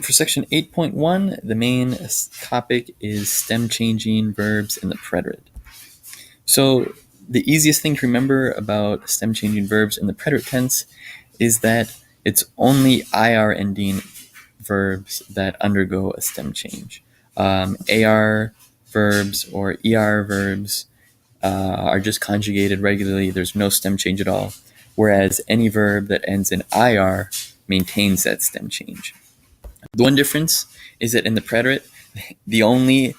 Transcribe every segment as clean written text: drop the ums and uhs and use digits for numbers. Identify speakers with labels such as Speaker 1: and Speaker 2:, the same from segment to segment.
Speaker 1: For section 8.1, the main topic is stem changing verbs in the preterite. So the easiest thing to remember about stem changing verbs in the preterite tense is that it's only IR ending verbs that undergo a stem change. AR verbs or ER verbs are just conjugated regularly. There's no stem change at all. Whereas any verb that ends in IR maintains that stem change. The one difference is that in the preterite, the only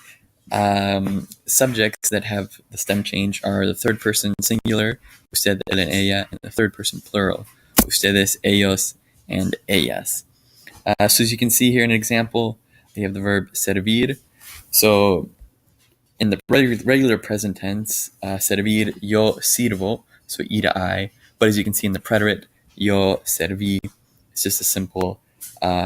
Speaker 1: subjects that have the stem change are the third person singular, usted, él, and ella, and the third person plural, ustedes, ellos, and ellas. So as you can see here in an example, we have the verb servir. So in the regular present tense, servir, yo sirvo, so ir I. But as you can see in the preterite, yo serví, it's just a simple,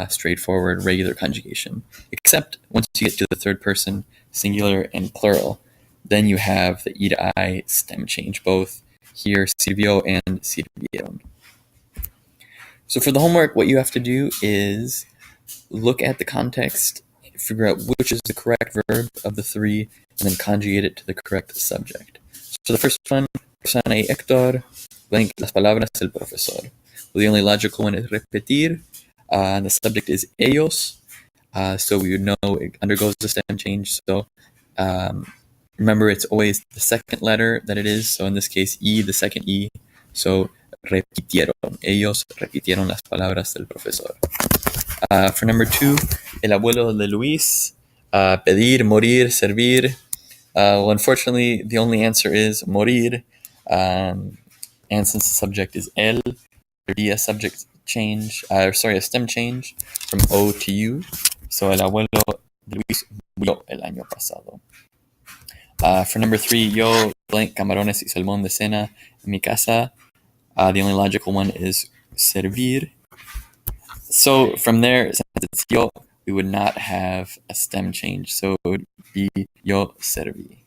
Speaker 1: straightforward, regular conjugation. Except once you get to the third person, singular and plural, then you have the ir I stem change, both here sirvió and sirvieron. So for the homework, what you have to do is look at the context, figure out which is the correct verb of the three, and then conjugate it to the correct subject. So the first one, Roxana y Héctor, blank las palabras del profesor. Well, the only logical one is repetir. The subject is ellos, so we would know it undergoes a stem change. So remember, it's always the second letter that it is. So in this case, y, the second y. So repitieron. Ellos repitieron las palabras del profesor. For number 2, el abuelo de Luis, pedir, morir, servir. Well, unfortunately, the only answer is morir. And since the subject is él, there'd be a subject change, a stem change from O to U. So el abuelo de Luis murió el año pasado. For number 3, yo blank camarones y salmón de cena en mi casa. The only logical one is servir. So from there, since it's yo, we would not have a stem change. So it would be yo serví.